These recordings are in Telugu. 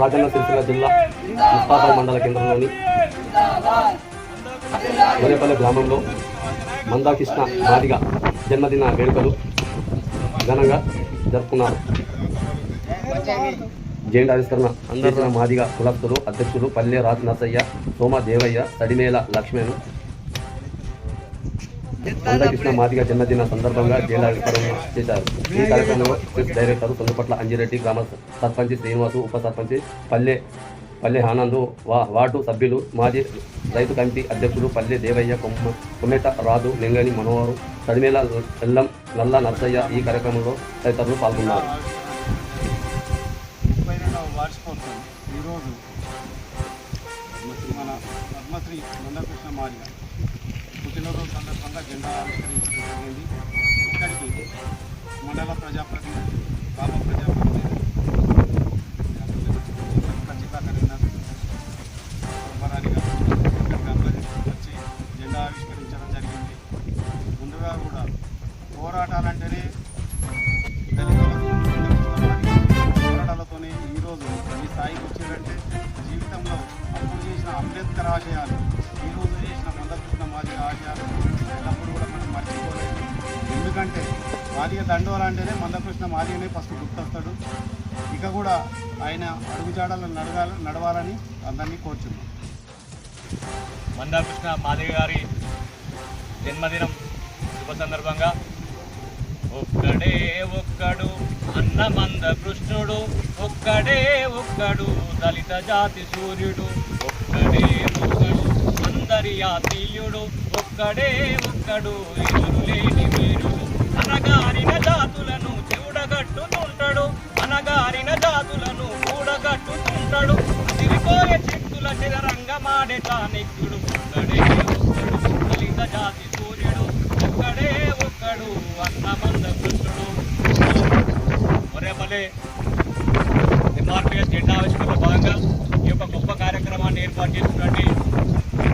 రాజన్న సిరిసిల్ల జిల్లా ముస్తాబాద్ మండల కేంద్రంలోని గొర్రెపల్లి గ్రామంలో మందాకృష్ణ మాదిగ జన్మదిన వేడుకలు ఘనంగా జరుపుకున్నారు. జెండా ఆవిష్కరణ చేసిన మాదిగ కులస్తులు అధ్యక్షులు పల్లె రాజ్ నర్సయ్య, సోమ దేవయ్య, సడిమేల లక్ష్మణ్. మందాకృష్ణ మాదిగ జన్మదిన సందర్భంగా జెండా ఆవిష్కరణ చేశారు. ఈ కార్యక్రమంలో స్విస్ డైరెక్టర్ సొందుపట్ల అంజిరెడ్డి, గ్రామ సర్పంచ్ శ్రీనివాసు, ఉప సర్పంచ్ పల్లె ఆనందు, వార్డు సభ్యులు, మాజీ రైతు కమిటీ అధ్యక్షులు పల్లె దేవయ్య, కొమ్మెట రాజు, లింగని మనోహరు, సడిమేల ఎల్లం, నల్ల నర్సయ్య ఈ కార్యక్రమంలో తదితరులు పాల్గొన్నారు. ఈరోజు మన పద్మశ్రీ మందాకృష్ణ మాదిగ పుట్టినరోజు సందర్భంగా జెండా ఆవిష్కరించడం జరిగింది. ఇక్కడికి మండల ప్రజాప్రతినిధి, గ్రామ ప్రజాప్రతినిధి వచ్చి జెండా ఆవిష్కరించడం జరిగింది. ముందుగా కూడా పోరాటాలంటేనే పోరాటాలతోనే ఈరోజు ఈ స్థాయికి వచ్చిందంటే జీవితంలో అప్పుడు చేసిన అంబేద్కర్ ఆశయాలు, ఈరోజు చేసిన మందాకృష్ణ మాదిగ ఆశయాలు ఎల్లప్పుడూ కూడా మనం మర్చిపోలేదు. ఎందుకంటే మాదిగ దండోలంటేనే మందాకృష్ణ మాదిగనే ఫస్ట్ గుర్తొస్తాడు. ఇక కూడా ఆయన అడుగుజాడలను నడవాలని అందరినీ కోరుచున్నాం. మందాకృష్ణ మాదిగ గారి జన్మదినం శుభ సందర్భంగా ఒక్కడే ఒక్కడు అన్న మందకృష్ణుడు, ఒక్కడే ఒక్కడు దళిత జాతి సూర్యుడు, ఒక్కడే ఒక్కడు అందరి ఆత్మీయుడు, ఒక్కడే ఒక్కడు ఎదురులేని వీరుడు, అనగారిన జాతులను చూడగట్టుతుంటాడు, అనగారిన జాతులను కూడగట్టుతుంటాడు, తిరిపోయే శక్తుల చిరరంగమాడే చాణక్యుడు, ఒక్కడే ఒక్కడు దళిత జాతి సూర్యుడు, ఒక్కడే ఒక్కడు అన్న మందకృష్ణుడు. గొర్రెపల్లి ఎంఆర్పిఎస్ జెండా ఆవిష్కరణలో భాగంగా ఈ యొక్క గొప్ప కార్యక్రమాన్ని ఏర్పాటు చేస్తున్నటువంటి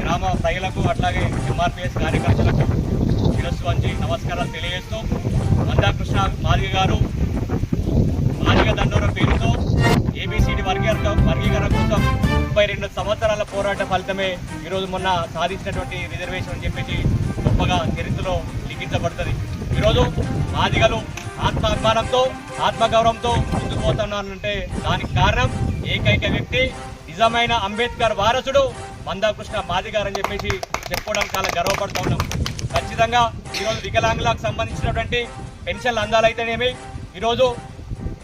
గ్రామ ప్రజలకు అట్లాగే ఎంఆర్పిఎస్ కార్యకర్తలకు శిరస్సు వంచి నమస్కారాలు తెలియజేస్తూ, మందాకృష్ణ మాదిగ గారు మాదిగ దండోర పేరుతో ఏబిసిడి వర్గీకరణ కోసం 32 సంవత్సరాల పోరాట ఫలితమే ఈరోజు మొన్న సాధించినటువంటి రిజర్వేషన్ అని చెప్పేసి గొప్పగా చరిత్రలో లిఖించబడుతుంది. ఈరోజు మాదిగలు ఆత్మాభిమానంతో, ఆత్మగౌరవంతో ముందుకు పోతున్నారంటే దానికి కారణం ఏకైక వ్యక్తి, నిజమైన అంబేద్కర్ వారసుడు మందాకృష్ణ మాదిగ గారు అని చెప్పేసి చెప్పుకోవడానికి చాలా గర్వపడుతూ ఉన్నాం. ఖచ్చితంగా ఈరోజు వికలాంగులకు సంబంధించినటువంటి పెన్షన్లు అందాలైతేనేమి, ఈరోజు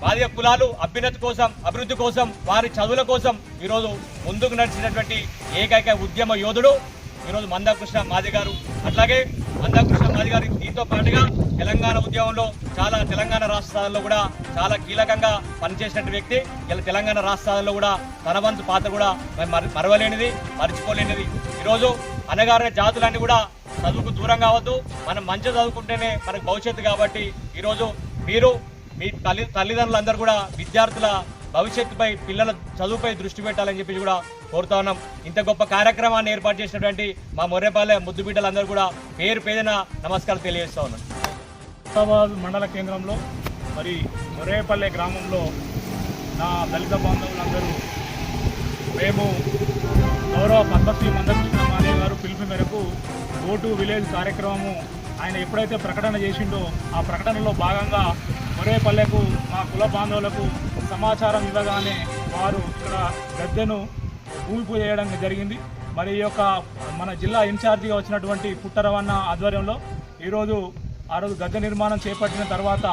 మాదిగ కులాలు అభివృద్ధి కోసం వారి చదువుల కోసం ఈరోజు ముందుకు నడిచినటువంటి ఏకైక ఉద్యమ యోధుడు ఈరోజు మందాకృష్ణ మాదిగ గారు. అట్లాగే మందాకృష్ణ మాదిగ గారి దీంతో పాటుగా తెలంగాణ ఉద్యమంలో తెలంగాణ రాష్ట్రాల్లో కూడా చాలా కీలకంగా పనిచేసిన వ్యక్తి. ఇలా తెలంగాణ రాష్ట్రాల్లో కూడా తన వంతు పాత్ర కూడా మరవలేనిది, మర్చిపోలేనిది. ఈరోజు అనగారిన జాతులన్నీ కూడా చదువుకు దూరం కావద్దు, మనం మంచి చదువుకుంటేనే మనకు భవిష్యత్తు. కాబట్టి ఈరోజు మీరు మీ తల్లిదండ్రులందరూ కూడా విద్యార్థుల భవిష్యత్తుపై, పిల్లల చదువుపై దృష్టి పెట్టాలని చెప్పి కూడా కోరుతా ఉన్నాం. ఇంత గొప్ప కార్యక్రమాన్ని ఏర్పాటు చేసినటువంటి మా మొర్రేపల్లె ముద్దు బిడ్డలందరూ కూడా పేరున నమస్కారం తెలియజేస్తా ఉన్నాం. ముస్తాబాద్ మండల కేంద్రంలో మరి మొర్రేపల్లె గ్రామంలో నా దళిత బాంధవులందరూ మేము గౌరవ పద్మశ్రీ మందాకృష్ణ మాదిగ గారు పిలుపు మేరకు గో టు విలేజ్ కార్యక్రమము ఆయన ఎప్పుడైతే ప్రకటన చేసిండో ఆ ప్రకటనలో భాగంగా మొర్రేపల్లెకు మా కుల బాంధవులకు సమాచారం ఇవ్వగానే వారు ఇక్కడ గద్దెను భూమి పూజ చేయడం జరిగింది. మరి ఈ యొక్క మన జిల్లా ఇన్ఛార్జిగా వచ్చినటువంటి పుట్టరవన్న ఆధ్వర్యంలో ఆ రోజు గద్దె నిర్మాణం చేపట్టిన తర్వాత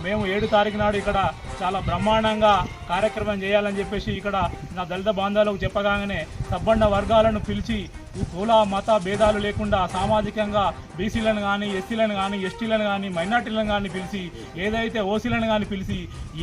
మేము 7 తారీఖు నాడు ఇక్కడ చాలా బ్రహ్మాండంగా కార్యక్రమం చేయాలని చెప్పేసి ఇక్కడ నా దళిత బాంధవులకు చెప్పగానే సబ్బండ వర్గాలను పిలిచి కుల మత భేదాలు లేకుండా సామాజికంగా బీసీలను కానీ, ఎస్సీలను కానీ, ఎస్టీలను కానీ, మైనార్టీలను కానీ పిలిచి, ఏదైతే ఓసీలను కానీ పిలిచి,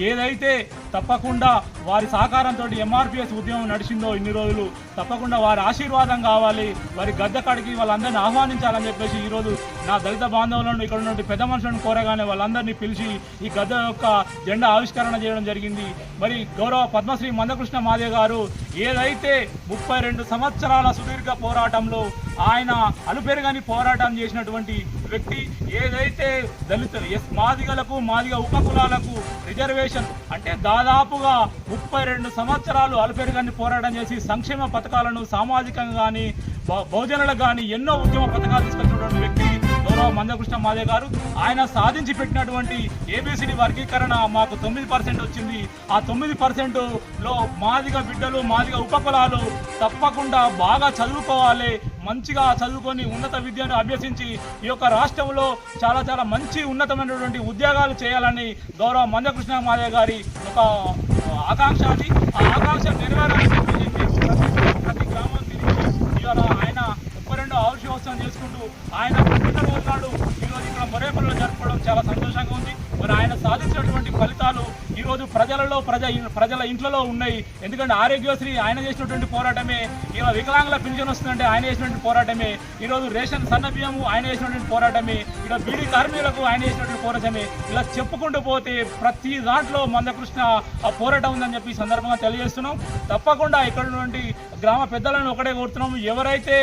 ఏదైతే తప్పకుండా వారి సహకారంతో ఎంఆర్పిఎస్ ఉద్యమం నడిచిందో ఇన్ని రోజులు తప్పకుండా వారి ఆశీర్వాదం కావాలి, వారి గద్దె కాడికి వాళ్ళందరినీ ఆహ్వానించాలని చెప్పేసి ఈరోజు నా దళిత బాంధవులను ఇక్కడ ఉన్నటువంటి పెద్ద మనుషులను కోరగానే వాళ్ళందరినీ పిలిచి ఈ గద్దె యొక్క జెండా ఆవిష్కరణ చేయడం జరిగింది. మరి గౌరవ పద్మశ్రీ మందాకృష్ణ మాదిగ గారు ఏదైతే 32 సంవత్సరాల సుదీర్ఘ పోరాటంలో ఆయన అలుపెరగని పోరాటం చేసినటువంటి వ్యక్తి, ఏదైతే దళిత మాదిగలకు మాదిగ ఉపకులాలకు రిజర్వేషన్ అంటే దాదాపుగా 32 సంవత్సరాలు అలుపెరగని పోరాటం చేసి సంక్షేమ పథకాలను సామాజికంగా కానీ బహుజనులకు కానీ ఎన్నో ఉద్యమ పథకాలు తీసుకొచ్చినటువంటి వ్యక్తి గౌరవ మందకృష్ణ మాదిగ గారు. ఆయన సాధించి పెట్టినటువంటి ఏబిసిడి వర్గీకరణ మాకు 9% వచ్చింది. ఆ 9%లో మాదిగ బిడ్డలు మాదిగ ఉపకులాలు తప్పకుండా బాగా చదువుకోవాలి, మంచిగా చదువుకొని ఉన్నత విద్యను అభ్యసించి ఈ యొక్క రాష్ట్రంలో చాలా చాలా మంచి ఉన్నతమైనటువంటి ఉద్యోగాలు చేయాలని గౌరవ మందకృష్ణ మాదిగ గారి ఒక ఆకాంక్ష. అది ఆ ఆకాంక్ష నెరవేరాలని ప్రతి గ్రామం తిరిగి ఇవాళ ఆయన 32వ ఆవిర్భావోత్సవం చేసుకుంటూ ఆయన పుట్టినరోజు నాడు ఈరోజు ఇక్కడ మొరేపల్లిలో జరుపుకోవడం చాలా సంతోషంగా ఉంది. మరి ఆయన సాధించినటువంటి ఫలితాలు ఈరోజు ప్రజల ఇంట్లో ఉన్నాయి. ఎందుకంటే ఆరోగ్యశ్రీ ఆయన చేసినటువంటి పోరాటమే, ఇలా వికలాంగుల పింఛన్ వస్తుందంటే ఆయన చేసినటువంటి పోరాటమే, ఈరోజు రేషన్ సన్న బియ్యము ఆయన చేసినటువంటి పోరాటమే, ఇలా బీడీ కార్మికులకు ఆయన చేసినటువంటి పోరాటమే, ఇలా చెప్పుకుంటూ పోతే ప్రతి దాంట్లో మందకృష్ణ ఆ పోరాటం ఉందని చెప్పి ఈ సందర్భంగా తెలియజేస్తున్నాం. తప్పకుండా ఇక్కడ నుండి గ్రామ పెద్దలను ఒకటే కోరుతున్నాము, ఎవరైతే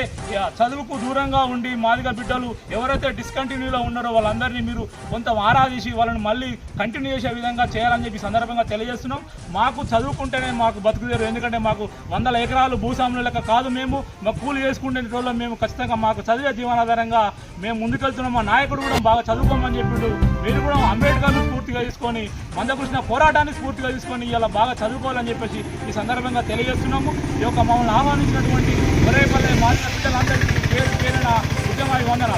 చదువుకు దూరంగా ఉండి మాదిగ బిడ్డలు ఎవరైతే డిస్కంటిన్యూలో ఉన్నారో వాళ్ళందరినీ మీరు కొంత ఆరాధించి వాళ్ళని మళ్ళీ కంటిన్యూ చేసే విధంగా చేయాలని చెప్పి సందర్భంగా తెలియజేస్తున్నాం. మాకు చదువుకుంటేనే మాకు బతుకుదేరు, ఎందుకంటే మాకు 100 ఎకరాలు భూస్వాముల లెక్క కాదు, మేము మా కూలి చేసుకునే రోజుల్లో మేము ఖచ్చితంగా మాకు చదివే జీవనాధారంగా మేము ముందుకెళ్తున్నాం. మా నాయకుడు కూడా బాగా చదువుకోమని చెప్పిండు. మీరు కూడా అంబేద్కర్ను స్ఫూర్తిగా తీసుకొని మందకృష్ణ పోరాటాన్ని స్ఫూర్తిగా తీసుకొని ఇలా బాగా చదువుకోవాలని చెప్పేసి ఈ సందర్భంగా తెలియజేస్తున్నాము. ఈ యొక్క మమ్మల్ని ఆహ్వానించినటువంటి మొరేపల్లి మాదిగ బిడ్డలందరికీ పేరు పేరున ఉద్యమ వందనాలు.